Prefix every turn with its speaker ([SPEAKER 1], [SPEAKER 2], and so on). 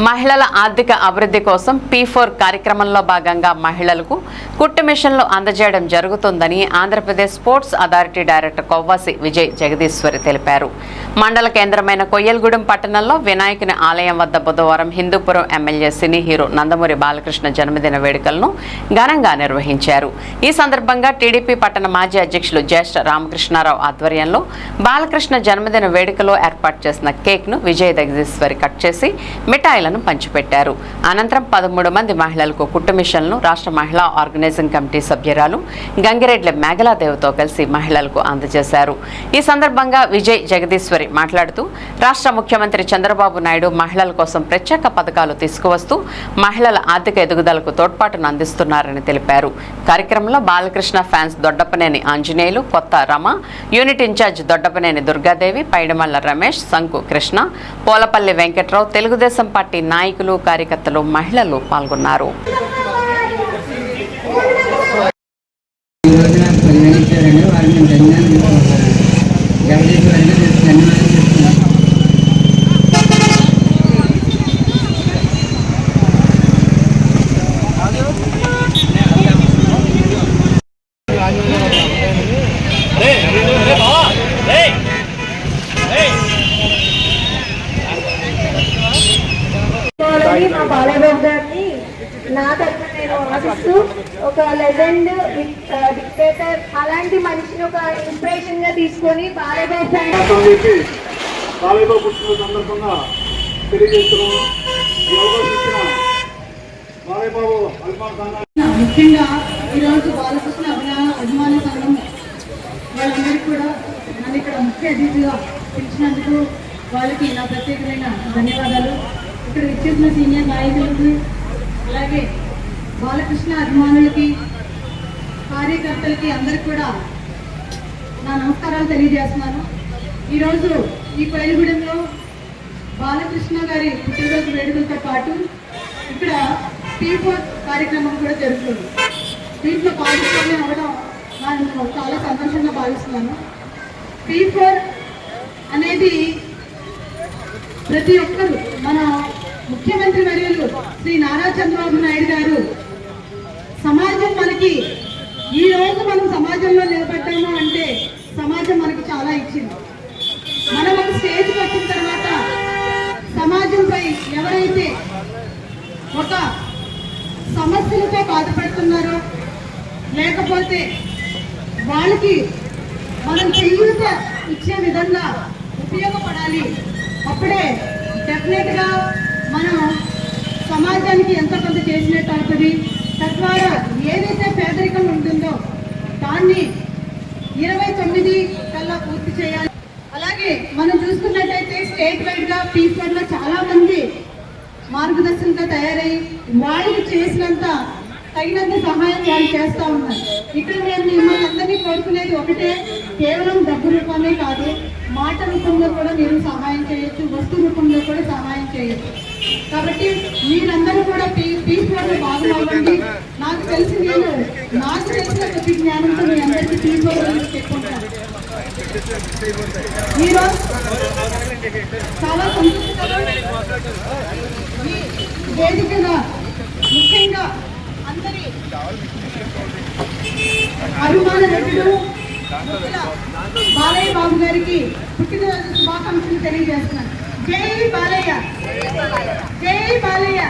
[SPEAKER 1] మహిళల ఆర్థిక అభివృద్ధి కోసం P4 కార్యక్రమంలో భాగంగా మహిళలకు కుట్టు మిషన్లు అందజేయడం జరుగుతుందని Andhra Pradesh sports authority director Kovvasi Vijay Jagadeeswari తెలిపారు. మండల కేంద్రమైన కొయ్యలగూడెం పట్టణంలో వినాయకుని ఆలయం వద్ద బుధవారం Hindupuram MLA cine hero Nandamuri Balakrishna జన్మదిన వేడుకలను ఘనంగా నిర్వహించారు. ఈ సందర్భంగా టీడీపీ పట్టణ మాజీ అధ్యక్షులు జ్యేష్ఠ రామకృష్ణారావు ఆధ్వర్యంలో బాలకృష్ణ జన్మదిన వేడుకలో ఏర్పాటు చేసిన కేక్ను విజయ్ జగదీశ్వరి కట్ చేసి మిఠాయిలను పంచిపెట్టారు. అనంతరం 13 మంది మహిళలకు కుట్టు మిషన్లను రాష్ట్ర మహిళా ఆర్గనైజింగ్ కమిటీ సభ్యురాలు గంగిరెడ్ల మేఘలాదేవితో కలిసి మహిళలకు అందజేశారు. ఈ సందర్భంగా విజయ్ జగదీశ్వరి మాట్లాడుతూ రాష్ట్ర ముఖ్యమంత్రి చంద్రబాబు నాయుడు మహిళల కోసం ప్రత్యేక పథకాలు తీసుకువస్తూ మహిళల ఆర్థిక ఎదుగుదలకు తోడ్పాటును అందిస్తున్నారని తెలిపారు. కార్యక్రమంలో బాలకృష్ణ ఫ్యాన్స్ దొడ్డపనేని ఆంజనేయులు, కొత్త Rama, unit incharge Doddapaneni Durgadevi, పైడమల్ల Ramesh, సంకు Krishna, Polapalli Venkatrao, Telugu Desam party నాయకులు, కార్యకర్తలు, మహిళలు పాల్గొన్నారు.
[SPEAKER 2] మా బాలయ్య గారిని నా తరఫున నేను ఆశిస్తూ ఒక లెజెండ్ డిక్టేటర్ అలాంటి మనిషిని ఒక ఇన్స్పిరేషన్ గా తీసుకొని బాలయ్య
[SPEAKER 3] పుట్టిన సందర్భంగా తెలియజేస్తున్నాము.
[SPEAKER 4] ముఖ్యంగా ఈరోజు బాలకృష్ణ అభిమాన సంఘం వాళ్ళందరికీ కూడా నన్ను ఇక్కడ ముఖ్య అతిథిగా పిలిచినందుకు వాళ్ళకి నా ప్రత్యేకమైన ధన్యవాదాలు. ఇక్కడ ఇచ్చేసిన సీనియర్ నాయకులకి, అలాగే బాలకృష్ణ అభిమానులకి, కార్యకర్తలకి అందరికి కూడా నా నమస్కారాలు తెలియజేస్తున్నాను. ఈరోజు ఈ కొయ్యలగూడెంలో బాలకృష్ణ గారి పుట్టినరోజు వేడుకలతో పాటు ఇక్కడ P4 కార్యక్రమం కూడా జరుగుతుంది. దీంట్లో భాగస్వామ్యం అవ్వడం నేను చాలా సంతోషంగా భావిస్తున్నాను. P4 అనేది ప్రతి ఒక్కరు మన ముఖ్యమంత్రి వర్యులు శ్రీ నారా చంద్రబాబు నాయుడు గారు సమాజం మనకి ఈ రోజు మనం సమాజంలో నిలబడ్డాము అంటే సమాజం మనకి చాలా ఇచ్చింది. మనం ఒక స్టేజ్ వచ్చిన తర్వాత సమాజంపై ఎవరైతే ఒక సమస్యలతో బాధపడుతున్నారో లేకపోతే వాళ్ళకి మనం చేయూత ఇచ్చే విధంగా ఉపయోగపడాలి. అప్పుడే డెఫినెట్గా మనం సమాజానికి ఎంతో కొంత చేసినట్టు అవుతుంది. తద్వారా ఏదైతే పేదరికం ఉంటుందో దాన్ని 29 కల్లా పూర్తి చేయాలి. అలాగే మనం చూసుకున్నట్టయితే స్టేట్ వైడ్గా P4లో చాలా మంది మార్గదర్శనంగా తయారై వాళ్ళకి చేసినంత తగినంత సహాయం వాళ్ళు చేస్తూ ఉన్నారు. ఇక్కడ నేను మిమ్మల్ని అందరినీ కోరుకునేది ఒకటే, కేవలం డబ్బు రూపమే కాదు, మాట రూపంలో కూడా మీరు సహాయం చేయొచ్చు, వస్తు రూపంలో కూడా సహాయం చేయొచ్చు. కాబట్టి మీరందరూ కూడా P4లో భాగమవ్వండి. నాకు తెలిసిన కొద్ది జ్ఞానంతో మీ అందరికీ P4 గురించి చెప్పుకుంటాను. ఈరోజు చాలా వేదికగా ముఖ్యంగా అందరి అభిమాన నటుడు బాలయ్య బాబు గారికి పుట్టినరోజు శుభాకాంక్షలు తెలియజేస్తున్నాను. జై బాలయ్య, జై బాలయ్య.